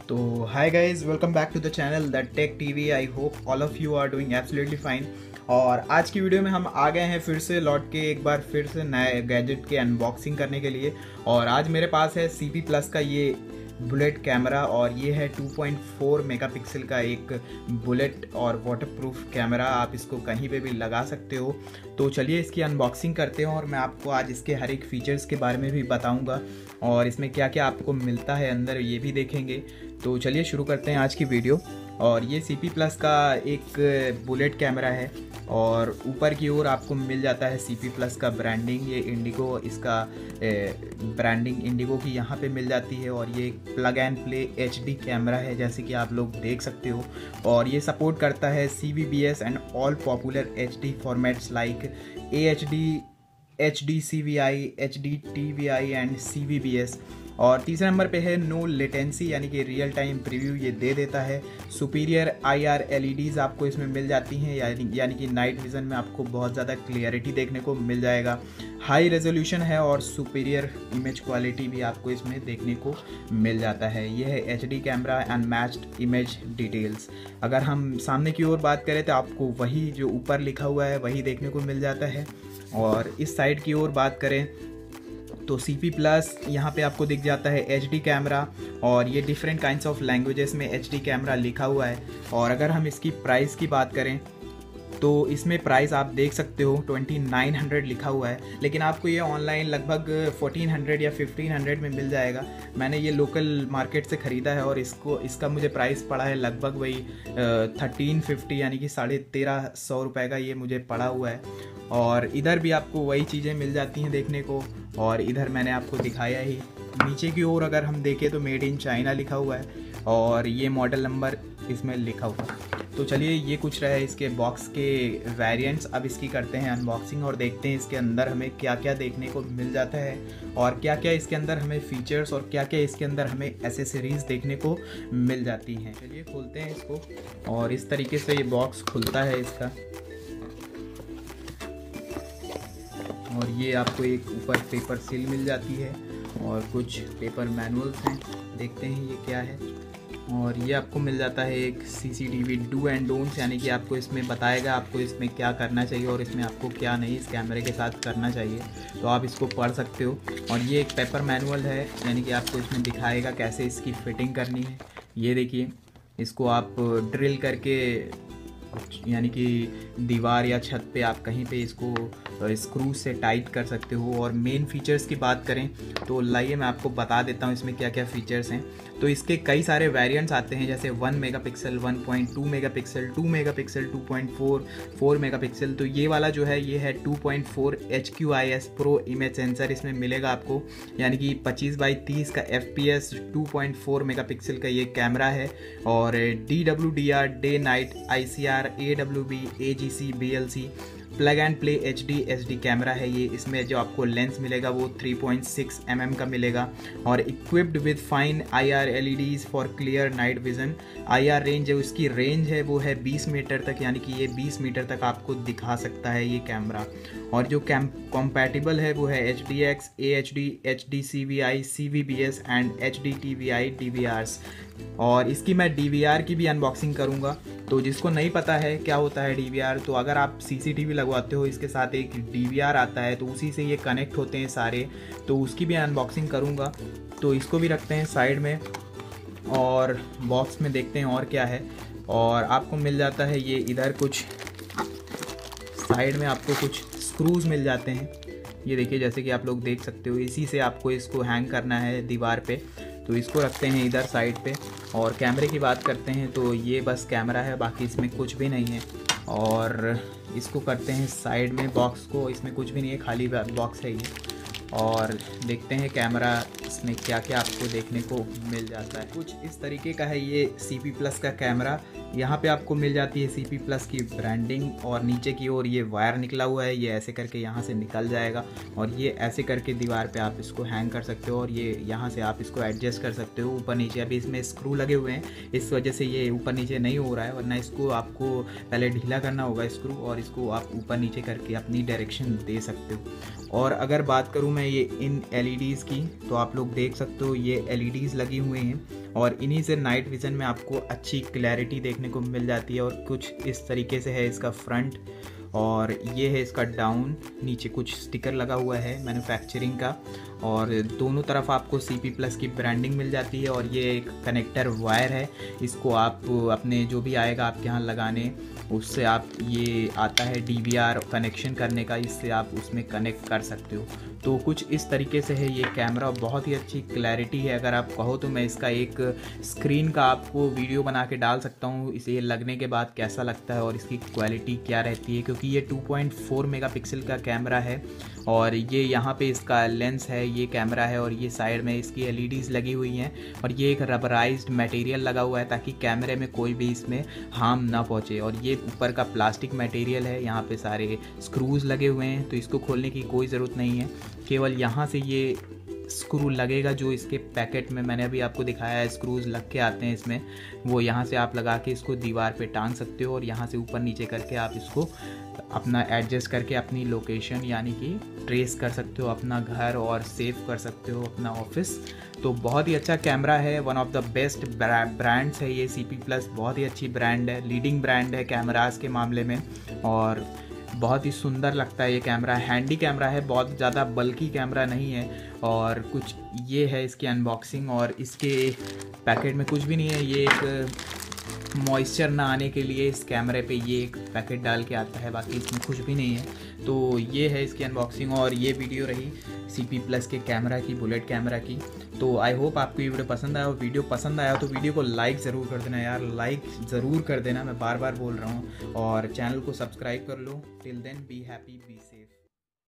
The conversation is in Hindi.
तो hi guys, welcome back to the channel the tech TV. I hope all of you are doing absolutely fine. और आज की वीडियो में हम आ गए हैं फिर से लौट के एक बार फिर से नए गैजेट के अनबॉक्सिंग करने के लिए। और आज मेरे पास है CP प्लस का ये बुलेट कैमरा, और ये है 2.4 मेगापिक्सल का एक बुलेट और वाटरप्रूफ कैमरा। आप इसको कहीं पे भी लगा सकते हो। तो चलिए इसकी अनबॉक्सिंग करते हैं और मैं आपको आज इसके हर एक फीचर्स के बारे में भी बताऊंगा और इसमें क्या क्या आपको मिलता है अंदर ये भी देखेंगे। तो चलिए शुरू करते हैं आज की वीडियो। और ये CP प्लस का एक बुलेट कैमरा है और ऊपर की ओर आपको मिल जाता है CP प्लस का ब्रांडिंग। ये इंडिगो, इसका ब्रांडिंग इंडिगो की यहाँ पे मिल जाती है। और ये plug and play HD camera है जैसे कि आप लोग देख सकते हो। और ये सपोर्ट करता है CVBS and all popular HD formats like AHD, HD CVI, HD TVI and CVBS। और तीसरे नंबर पे है नो लेटेंसी, यानी कि रियल टाइम प्रीव्यू ये दे देता है। सुपीरियर IR LEDs आपको इसमें मिल जाती हैं, यानी कि नाइट विज़न में आपको बहुत ज़्यादा क्लियरिटी देखने को मिल जाएगा। हाई रेजोल्यूशन है और सुपीरियर इमेज क्वालिटी भी आपको इसमें देखने को मिल जाता है। ये है HD camera unmatched image details. अगर हम सामने की ओर बात करें तो आपको वही जो ऊपर लिखा हुआ है वही देखने को मिल जाता है। और इस साइड की ओर बात करें तो CP प्लस यहाँ पे आपको दिख जाता है HD कैमरा, और ये डिफरेंट काइंड्स ऑफ लैंग्वेजेस में HD कैमरा लिखा हुआ है। और अगर हम इसकी प्राइस की बात करें तो इसमें प्राइस आप देख सकते हो 2900 लिखा हुआ है, लेकिन आपको ये ऑनलाइन लगभग 1400 या 1500 में मिल जाएगा। मैंने ये लोकल मार्केट से ख़रीदा है और इसका मुझे प्राइस पड़ा है लगभग वही 1350, यानी कि 1350 रुपये का ये मुझे पड़ा हुआ है। और इधर भी आपको वही चीज़ें मिल जाती हैं देखने को, और इधर मैंने आपको दिखाया ही। नीचे की ओर अगर हम देखें तो मेड इन चाइना लिखा हुआ है और ये मॉडल नंबर इसमें लिखा हुआ है। तो चलिए ये कुछ रहे इसके बॉक्स के वेरिएंट्स। अब इसकी करते हैं अनबॉक्सिंग और देखते हैं इसके अंदर हमें क्या क्या देखने को मिल जाता है और क्या क्या इसके अंदर हमें फीचर्स और क्या क्या इसके अंदर हमें एसेसरीज़ देखने को मिल जाती हैं। चलिए खोलते हैं इसको, और इस तरीके से ये बॉक्स खुलता है इसका। और ये आपको एक ऊपर पेपर सील मिल जाती है और कुछ पेपर मैनुअल्स हैं, देखते हैं ये क्या है। और ये आपको मिल जाता है एक CCTV डू एंड डोंट्स, यानी कि आपको इसमें बताएगा आपको इसमें क्या करना चाहिए और इसमें आपको क्या नहीं इस कैमरे के साथ करना चाहिए। तो आप इसको पढ़ सकते हो। और ये एक पेपर मैनुअल है, यानी कि आपको इसमें दिखाएगा कैसे इसकी फिटिंग करनी है। ये देखिए, इसको आप ड्रिल करके, यानी कि दीवार या छत पे आप कहीं पे इसको स्क्रू से टाइट कर सकते हो। और मेन फीचर्स की बात करें तो लाइए मैं आपको बता देता हूँ इसमें क्या क्या फ़ीचर्स हैं। तो इसके कई सारे वेरिएंट्स आते हैं, जैसे 1 मेगापिक्सल, 1.2 मेगापिक्सल, 2 मेगापिक्सल, 2.4, 4 मेगापिक्सल। तो ये वाला जो है ये है 2.4 HQIS प्रो इमेज सेंसर इसमें मिलेगा आपको, यानी कि 25x30 का FPS 2.4 मेगापिक्सल का ये कैमरा है। और DWDR day night ICR AWB AGC BLC plug and play HD camera है ये। इसमें जो आपको लेंस मिलेगा वो 3.6 mm का मिलेगा और equipped with fine IR LEDs for clear night vision. IR range जो इसकी रेंज है वो है 20 मीटर तक, यानी कि ये 20 मीटर तक आपको दिखा सकता है ये कैमरा। और जो कॉम्पैटिबल है वो है HDX, AHD, HD CVI, CVBS and HD TVI DVRs। और इसकी मैं DVR की भी अनबॉक्सिंग करूँगा। तो जिसको नहीं पता है क्या होता है DVR, तो अगर आप CCTV लगवाते हो इसके साथ एक DVR आता है, तो उसी से ये कनेक्ट होते हैं सारे, तो उसकी भी अनबॉक्सिंग करूँगा। तो इसको भी रखते हैं साइड में और बॉक्स में देखते हैं और क्या है। और आपको मिल जाता है ये इधर कुछ साइड में आपको कुछ स्क्रूज मिल जाते हैं। ये देखिए, जैसे कि आप लोग देख सकते हो, इसी से आपको इसको हैंग करना है दीवार पे। तो इसको रखते हैं इधर साइड पे। और कैमरे की बात करते हैं तो ये बस कैमरा है, बाकी इसमें कुछ भी नहीं है। और इसको करते हैं साइड में बॉक्स को, इसमें कुछ भी नहीं है, खाली बॉक्स है ये। और देखते हैं कैमरा इसमें क्या क्या आपको देखने को मिल जाता है। कुछ इस तरीके का है ये CP प्लस का कैमरा। यहाँ पे आपको मिल जाती है CP प्लस की ब्रांडिंग, और नीचे की ओर ये वायर निकला हुआ है, ये ऐसे करके यहाँ से निकल जाएगा और ये ऐसे करके दीवार पे आप इसको हैंग कर सकते हो। और ये यहाँ से आप इसको एडजस्ट कर सकते हो ऊपर नीचे। अभी इसमें स्क्रू लगे हुए हैं, इस वजह से ये ऊपर नीचे नहीं हो रहा है, वरना इसको आपको पहले ढीला करना होगा स्क्रू, और इसको आप ऊपर नीचे करके अपनी डायरेक्शन दे सकते हो। और अगर बात करूँ मैं ये इन LEDs की, तो आप लोग देख सकते हो ये LEDs लगी हुई हैं और इन्हीं से नाइट विज़न में आपको अच्छी क्लैरिटी देखने को मिल जाती है। और कुछ इस तरीके से है इसका फ्रंट, और ये है इसका डाउन। नीचे कुछ स्टिकर लगा हुआ है मैन्युफैक्चरिंग का, और दोनों तरफ आपको CP+ की ब्रांडिंग मिल जाती है। और ये एक कनेक्टर वायर है, इसको आप अपने जो भी आएगा आपके यहाँ लगाने, उससे आप ये आता है DVR कनेक्शन करने का, इससे आप उसमें कनेक्ट कर सकते हो। तो कुछ इस तरीके से है ये कैमरा, बहुत ही अच्छी क्लैरिटी है। अगर आप कहो तो मैं इसका एक स्क्रीन का आपको वीडियो बना के डाल सकता हूँ, इसे लगने के बाद कैसा लगता है और इसकी क्वालिटी क्या रहती है, क्योंकि ये 2.4 मेगापिक्सल का कैमरा है। और ये यहाँ पे इसका लेंस है, ये कैमरा है, और ये साइड में इसकी LEDs लगी हुई हैं। और ये एक रबराइज्ड मटेरियल लगा हुआ है ताकि कैमरे में कोई भी इसमें हार्म ना पहुँचे। और ये ऊपर का प्लास्टिक मटेरियल है, यहाँ पे सारे स्क्रूज लगे हुए हैं, तो इसको खोलने की कोई ज़रूरत नहीं है। केवल यहाँ से ये स्क्रू लगेगा जो इसके पैकेट में मैंने अभी आपको दिखाया है, स्क्रूज लग के आते हैं इसमें, वो यहाँ से आप लगा के इसको दीवार पे टांग सकते हो। और यहाँ से ऊपर नीचे करके आप इसको अपना एडजस्ट करके अपनी लोकेशन यानी कि ट्रेस कर सकते हो अपना घर, और सेव कर सकते हो अपना ऑफिस। तो बहुत ही अच्छा कैमरा है, one of the best brands है ये CP+, बहुत ही अच्छी ब्रांड है, लीडिंग ब्रांड है कैमरास के मामले में। और बहुत ही सुंदर लगता है ये कैमरा, हैंडी कैमरा है, बहुत ज़्यादा बल्कि कैमरा नहीं है। और कुछ ये है इसकी अनबॉक्सिंग, और इसके पैकेट में कुछ भी नहीं है। ये एक मॉइस्चर ना आने के लिए इस कैमरे पे ये एक पैकेट डाल के आता है, बाकी इसमें कुछ भी नहीं है। तो ये है इसकी अनबॉक्सिंग, और ये वीडियो रही CP+ के कैमरा की, बुलेट कैमरा की। तो आई होप आपको ये वीडियो पसंद आया। वीडियो पसंद आया तो वीडियो को लाइक ज़रूर कर देना यार, लाइक ज़रूर कर देना, मैं बार बार बोल रहा हूँ। और चैनल को सब्सक्राइब कर लो। Till then be happy, be safe.